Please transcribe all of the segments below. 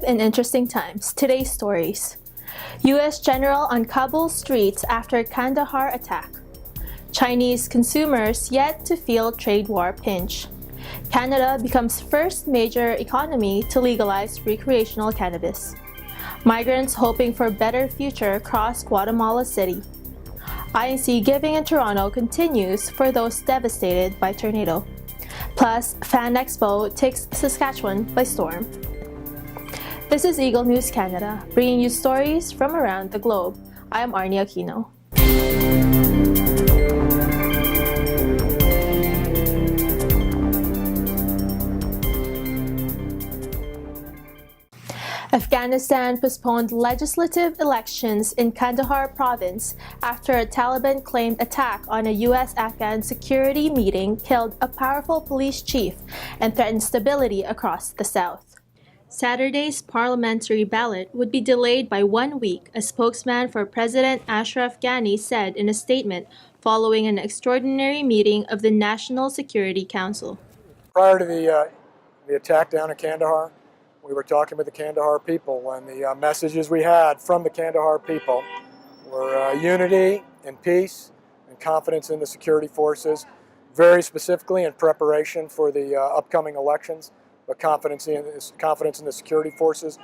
in interesting times. Today's stories. U.S. general on Kabul streets after Kandahar attack. Chinese consumers yet to feel trade war pinch. Canada becomes first major economy to legalize recreational cannabis. Migrants hoping for better future cross Guatemala City. INC giving in Toronto continues for those devastated by tornado. Plus, Fan Expo takes Saskatchewan by storm. This is Eagle News Canada, bringing you stories from around the globe. I am Arnie Aquino. Afghanistan postponed legislative elections in Kandahar province after a Taliban-claimed attack on a U.S.-Afghan security meeting killed a powerful police chief and threatened stability across the south. Saturday's parliamentary ballot would be delayed by 1 week, a spokesman for President Ashraf Ghani said in a statement following an extraordinary meeting of the National Security Council. Prior to the attack down in Kandahar, we were talking with the Kandahar people, and the messages we had from the Kandahar people were unity and peace and confidence in the security forces, very specifically in preparation for the upcoming elections, but confidence in the security forces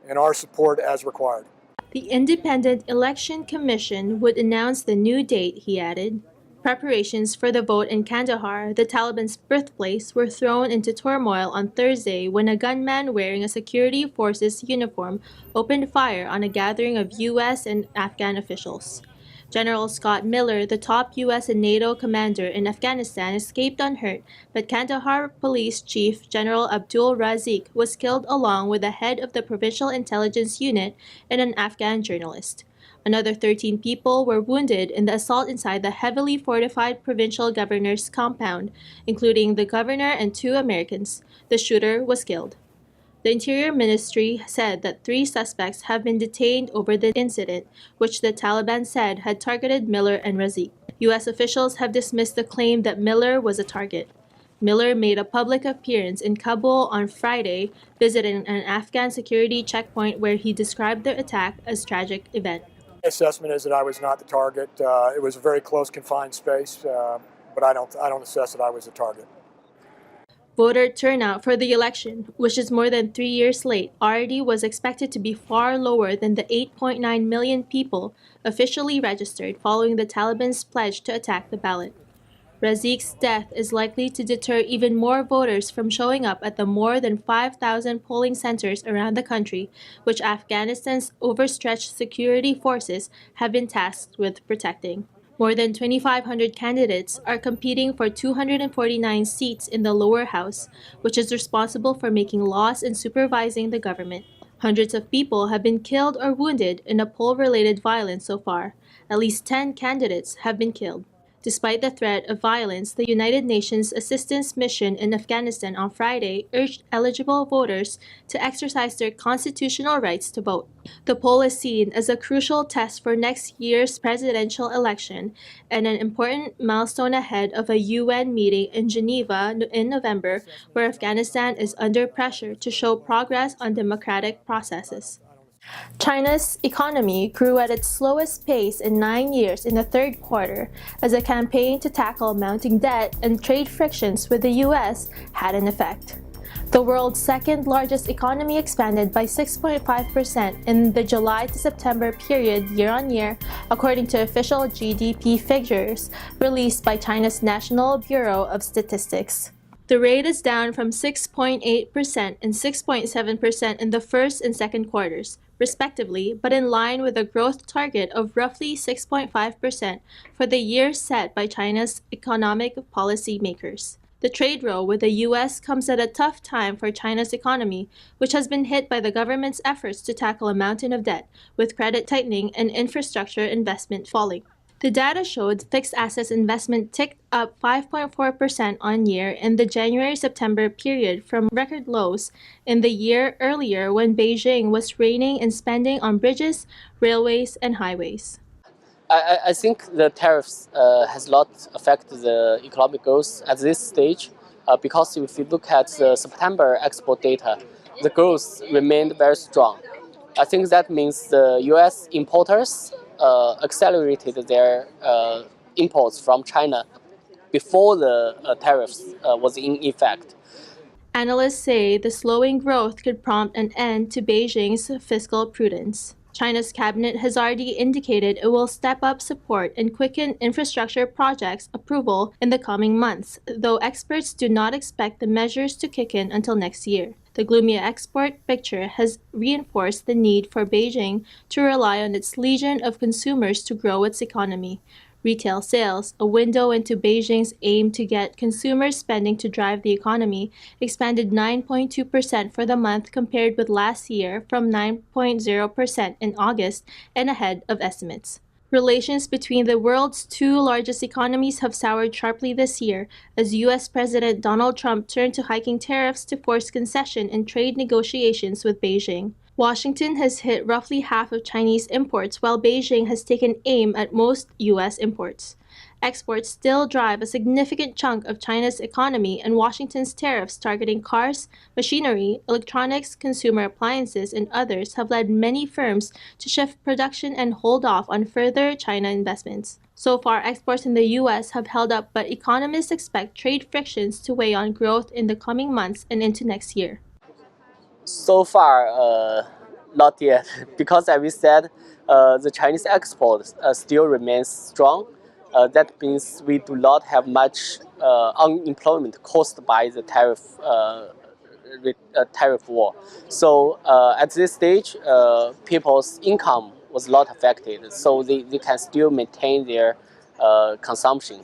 and our support as required. The Independent Election Commission would announce the new date, he added. Preparations for the vote in Kandahar, the Taliban's birthplace, were thrown into turmoil on Thursday when a gunman wearing a security forces uniform opened fire on a gathering of U.S. and Afghan officials. General Scott Miller, the top U.S. and NATO commander in Afghanistan, escaped unhurt, but Kandahar Police Chief General Abdul Razik was killed along with the head of the Provincial Intelligence Unit and an Afghan journalist. Another 13 people were wounded in the assault inside the heavily fortified provincial governor's compound, including the governor and 2 Americans. The shooter was killed. The Interior Ministry said that 3 suspects have been detained over the incident, which the Taliban said had targeted Miller and Razik. U.S. officials have dismissed the claim that Miller was a target. Miller made a public appearance in Kabul on Friday, visiting an Afghan security checkpoint where he described the attack as a tragic event. My assessment is that I was not the target. It was a very close, confined space, but I don't assess that I was the target. Voter turnout for the election, which is more than 3 years late, already was expected to be far lower than the 8.9 million people officially registered following the Taliban's pledge to attack the ballot. Razik's death is likely to deter even more voters from showing up at the more than 5,000 polling centers around the country, which Afghanistan's overstretched security forces have been tasked with protecting. More than 2,500 candidates are competing for 249 seats in the lower house, which is responsible for making laws and supervising the government. Hundreds of people have been killed or wounded in a poll-related violence so far. At least 10 candidates have been killed. Despite the threat of violence, the United Nations Assistance Mission in Afghanistan on Friday urged eligible voters to exercise their constitutional rights to vote. The poll is seen as a crucial test for next year's presidential election and an important milestone ahead of a UN meeting in Geneva in November, where Afghanistan is under pressure to show progress on democratic processes. China's economy grew at its slowest pace in 9 years in the third quarter as a campaign to tackle mounting debt and trade frictions with the U.S. had an effect. The world's second largest economy expanded by 6.5% in the July to September period year-on-year, according to official GDP figures released by China's National Bureau of Statistics. The rate is down from 6.8% and 6.7% in the first and second quarters, respectively, but in line with a growth target of roughly 6.5% for the year set by China's economic policy makers. The trade row with the U.S. comes at a tough time for China's economy, which has been hit by the government's efforts to tackle a mountain of debt, with credit tightening and infrastructure investment falling. The data showed fixed assets investment ticked up 5.4% on year in the January-September period from record lows in the year earlier when Beijing was reining in spending on bridges, railways, and highways. I think the tariffs has not affected the economic growth at this stage because if you look at the September export data, the growth remained very strong. I think that means the U.S. importers accelerated their imports from China before the tariffs was in effect. Analysts say the slowing growth could prompt an end to Beijing's fiscal prudence. China's cabinet has already indicated it will step up support and quicken infrastructure projects approval in the coming months, though experts do not expect the measures to kick in until next year. The gloomy export picture has reinforced the need for Beijing to rely on its legion of consumers to grow its economy. Retail sales, a window into Beijing's aim to get consumer spending to drive the economy, expanded 9.2% for the month compared with last year from 9.0% in August and ahead of estimates. Relations between the world's two largest economies have soured sharply this year as U.S. President Donald Trump turned to hiking tariffs to force concession in trade negotiations with Beijing. Washington has hit roughly half of Chinese imports, while Beijing has taken aim at most U.S. imports. Exports still drive a significant chunk of China's economy, and Washington's tariffs targeting cars, machinery, electronics, consumer appliances, and others have led many firms to shift production and hold off on further China investments. So far, exports in the U.S. have held up, but economists expect trade frictions to weigh on growth in the coming months and into next year. So far, not yet, because as we said, the Chinese export still remains strong. That means we do not have much unemployment caused by the tariff war. So at this stage, people's income was not affected, so they can still maintain their consumption.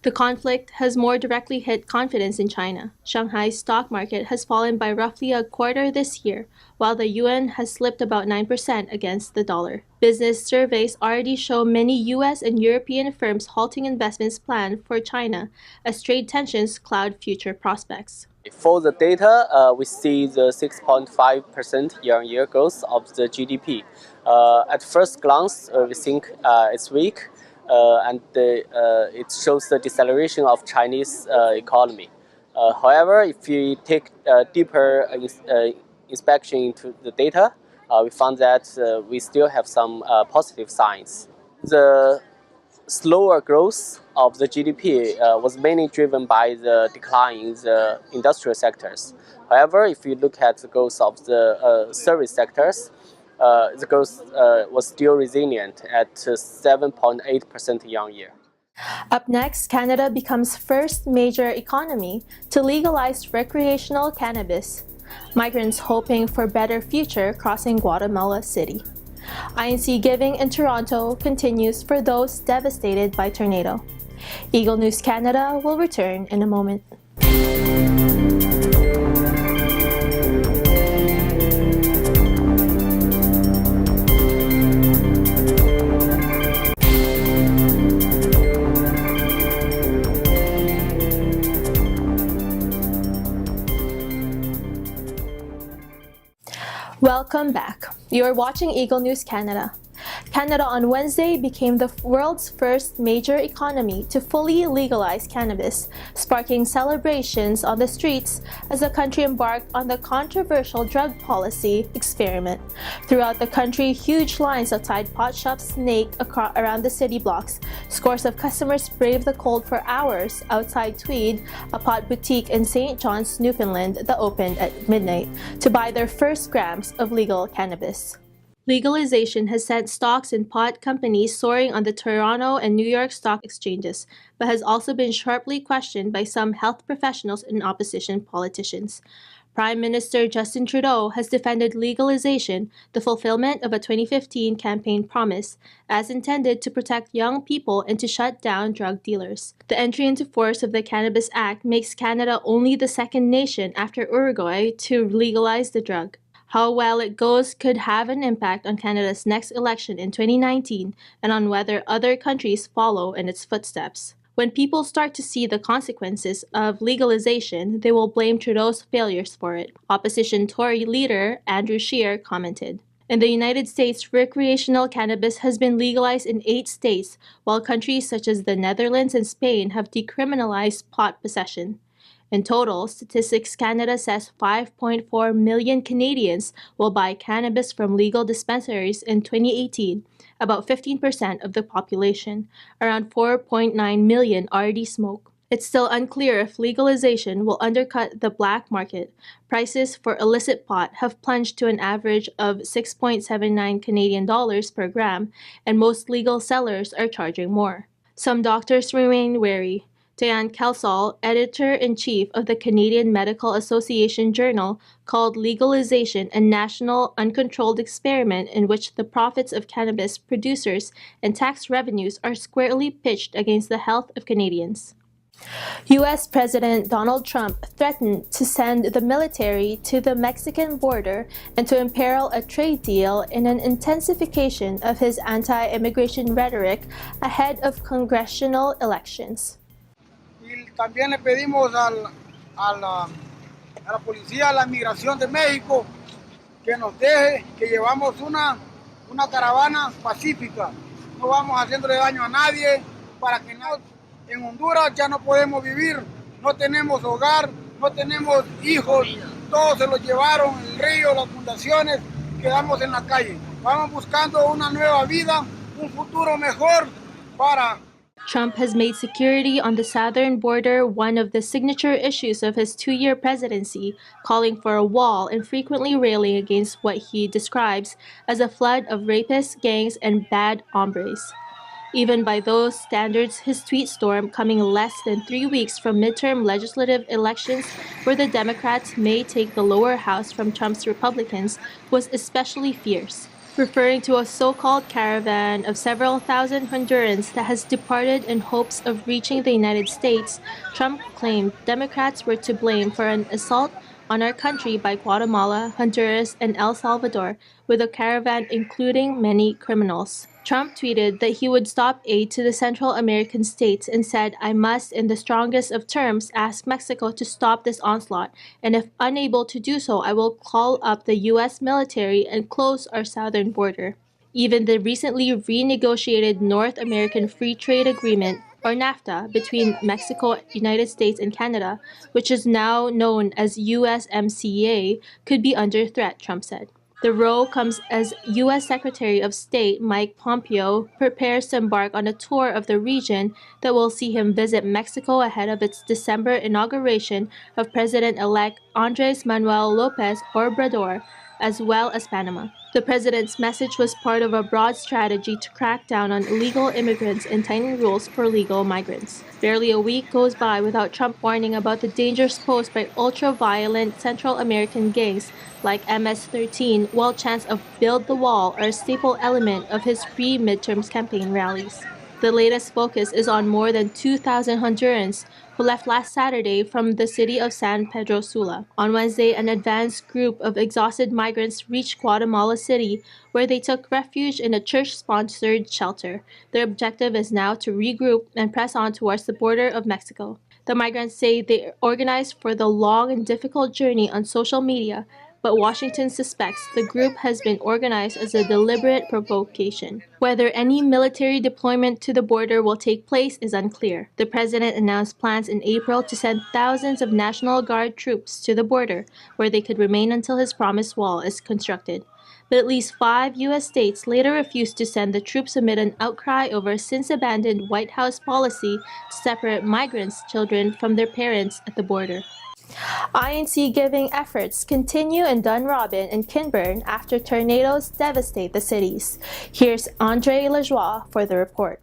The conflict has more directly hit confidence in China. Shanghai's stock market has fallen by roughly a quarter this year, while the yuan has slipped about 9% against the dollar. Business surveys already show many U.S. and European firms halting investments planned for China as trade tensions cloud future prospects. For the data, we see the 6.5% year-on-year growth of the GDP. At first glance, we think it's weak. And it shows the deceleration of Chinese economy. However, if you take a deeper inspection into the data, we found that we still have some positive signs. The slower growth of the GDP was mainly driven by the decline in the industrial sectors. However, if you look at the growth of the service sectors, the growth was still resilient at 7.8% year-on-year. Up next, Canada becomes first major economy to legalize recreational cannabis. Migrants hoping for better future crossing Guatemala City. INC giving in Toronto continues for those devastated by tornado. Eagle News Canada will return in a moment. Welcome back. You are watching Eagle News Canada. Canada on Wednesday became the world's first major economy to fully legalize cannabis, sparking celebrations on the streets as the country embarked on the controversial drug policy experiment. Throughout the country, huge lines outside pot shops snaked around the city blocks. Scores of customers braved the cold for hours outside Tweed, a pot boutique in St. John's, Newfoundland that opened at midnight, to buy their first grams of legal cannabis. Legalization has sent stocks in pot companies soaring on the Toronto and New York stock exchanges, but has also been sharply questioned by some health professionals and opposition politicians. Prime Minister Justin Trudeau has defended legalization, the fulfillment of a 2015 campaign promise, as intended to protect young people and to shut down drug dealers. The entry into force of the Cannabis Act makes Canada only the second nation after Uruguay to legalize the drug. How well it goes could have an impact on Canada's next election in 2019 and on whether other countries follow in its footsteps. When people start to see the consequences of legalization, they will blame Trudeau's failures for it, opposition Tory leader Andrew Scheer commented. In the United States, recreational cannabis has been legalized in 8 states, while countries such as the Netherlands and Spain have decriminalized pot possession. In total, Statistics Canada says 5.4 million Canadians will buy cannabis from legal dispensaries in 2018, about 15% of the population. Around 4.9 million already smoke. It's still unclear if legalization will undercut the black market. Prices for illicit pot have plunged to an average of 6.79 Canadian dollars per gram, and most legal sellers are charging more. Some doctors remain wary. Diane Kelsall, editor-in-chief of the Canadian Medical Association Journal, called legalization a national uncontrolled experiment in which the profits of cannabis producers and tax revenues are squarely pitched against the health of Canadians. U.S. President Donald Trump threatened to send the military to the Mexican border and to imperil a trade deal in an intensification of his anti-immigration rhetoric ahead of congressional elections. Y también le pedimos a la policía, a la migración de México, que nos deje, que llevamos una caravana pacífica. No vamos haciéndole daño a nadie, para que no, en Honduras ya no podemos vivir, no tenemos hogar, no tenemos hijos, todos se los llevaron, el río, las fundaciones, quedamos en la calle. Vamos buscando una nueva vida, un futuro mejor para... Trump has made security on the southern border one of the signature issues of his two-year presidency, calling for a wall and frequently railing against what he describes as a flood of rapists, gangs, and bad hombres. Even by those standards, his tweet storm, coming less than 3 weeks from midterm legislative elections where the Democrats may take the lower house from Trump's Republicans, was especially fierce. Referring to a so-called caravan of several thousand Hondurans that has departed in hopes of reaching the United States, Trump claimed Democrats were to blame for an assault on our country by Guatemala, Honduras, and El Salvador, with a caravan including many criminals. Trump tweeted that he would stop aid to the Central American states and said, "I must, in the strongest of terms, ask Mexico to stop this onslaught, and if unable to do so, I will call up the U.S. military and close our southern border." Even the recently renegotiated North American Free Trade Agreement, or NAFTA, between Mexico, United States, and Canada, which is now known as USMCA, could be under threat, Trump said. The row comes as U.S. Secretary of State Mike Pompeo prepares to embark on a tour of the region that will see him visit Mexico ahead of its December inauguration of President-elect Andres Manuel Lopez Obrador, as well as Panama. The president's message was part of a broad strategy to crack down on illegal immigrants and tighten rules for legal migrants. Barely a week goes by without Trump warning about the dangers posed by ultra-violent Central American gangs like MS-13, while chants of "Build the Wall" are a staple element of his pre-midterms campaign rallies. The latest focus is on more than 2,000 Hondurans who left last Saturday from the city of San Pedro Sula. On Wednesday, an advanced group of exhausted migrants reached Guatemala City, where they took refuge in a church-sponsored shelter. Their objective is now to regroup and press on towards the border of Mexico. The migrants say they organized for the long and difficult journey on social media, but Washington suspects the group has been organized as a deliberate provocation. Whether any military deployment to the border will take place is unclear. The president announced plans in April to send thousands of National Guard troops to the border, where they could remain until his promised wall is constructed. But at least 5 U.S. states later refused to send the troops amid an outcry over a since-abandoned White House policy to separate migrants' children from their parents at the border. INC giving efforts continue in Dunrobin and Kinburn after tornadoes devastate the cities. Here's Andre Lajoie for the report.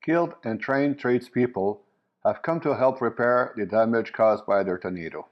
skilled and trained tradespeople have come to help repair the damage caused by their tornado.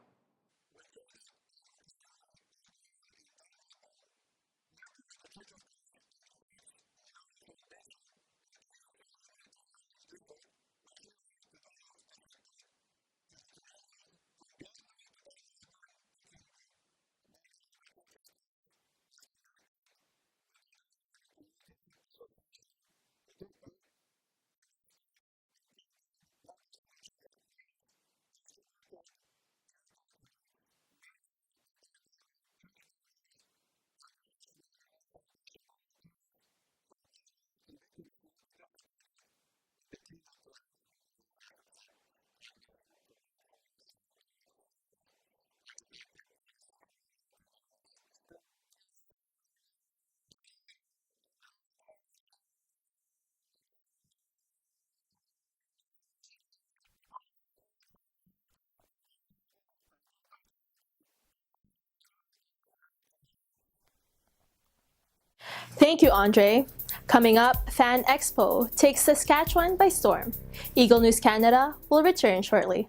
Thank you, Andre. Coming up, Fan Expo takes Saskatchewan by storm. Eagle News Canada will return shortly.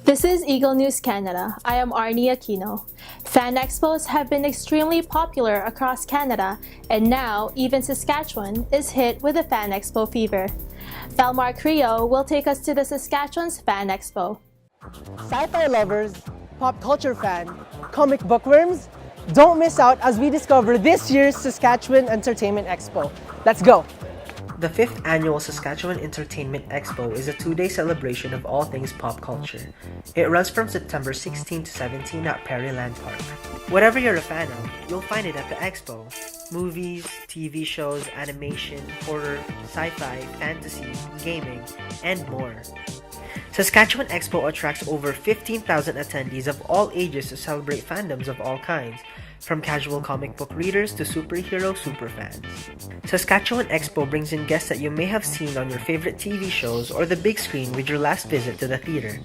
This is Eagle News Canada. I am Arnie Aquino. Fan expos have been extremely popular across Canada, and now even Saskatchewan is hit with a Fan Expo fever. Felmar Creo will take us to the Saskatchewan's Fan Expo. Sci-fi lovers, pop culture fan, comic bookworms, don't miss out as we discover this year's Saskatchewan Entertainment Expo. Let's go! The 5th annual Saskatchewan Entertainment Expo is a 2-day celebration of all things pop culture. It runs from September 16 to 17 at Prairieland Park. Whatever you're a fan of, you'll find it at the Expo. Movies, TV shows, animation, horror, sci-fi, fantasy, gaming, and more. Saskatchewan Expo attracts over 15,000 attendees of all ages to celebrate fandoms of all kinds, from casual comic book readers to superhero superfans. Saskatchewan Expo brings in guests that you may have seen on your favorite TV shows or the big screen with your last visit to the theater.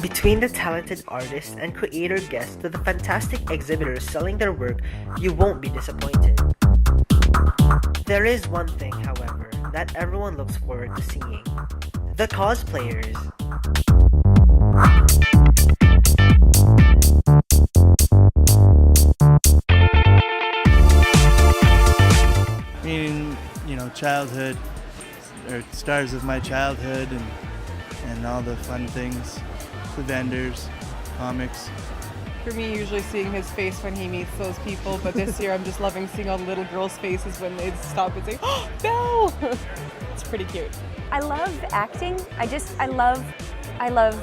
Between the talented artists and creator guests to the fantastic exhibitors selling their work, you won't be disappointed. There is one thing, however, that everyone looks forward to seeing: the cosplayers. Meaning, childhood, or stars of my childhood, and all the fun things, the vendors, comics. For me, usually seeing his face when he meets those people, but this year I'm just loving seeing all the little girls' faces when they stop and say, "Oh, Belle!" It's pretty cute. I love acting. I love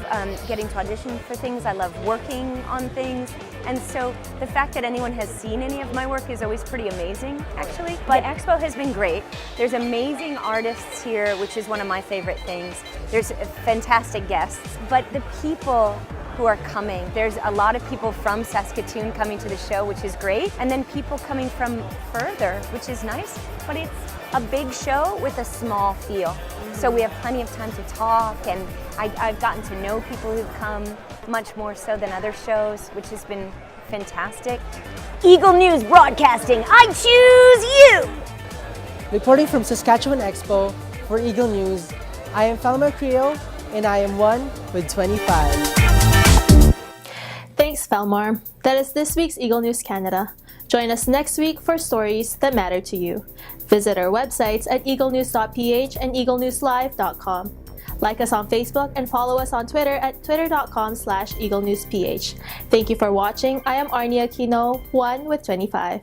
getting to audition for things. I love working on things. And so the fact that anyone has seen any of my work is always pretty amazing, actually. But Expo has been great. There's amazing artists here, which is one of my favorite things. There's fantastic guests, but the people who are coming, there's a lot of people from Saskatoon coming to the show, which is great. And then people coming from further, which is nice, but it's a big show with a small feel. So we have plenty of time to talk, and I've gotten to know people who've come much more so than other shows, which has been fantastic. Eagle News Broadcasting, I choose you! Reporting from Saskatchewan Expo for Eagle News, I am Felmar Creo, and I am 1 with 25. Thanks, Felmar. That is this week's Eagle News Canada. Join us next week for stories that matter to you. Visit our websites at Eaglenews.PH and EagleNewsLive.com. Like us on Facebook and follow us on Twitter at twitter.com/EagleNewsPH. Thank you for watching. I am Arnie Aquino, 1 with 25.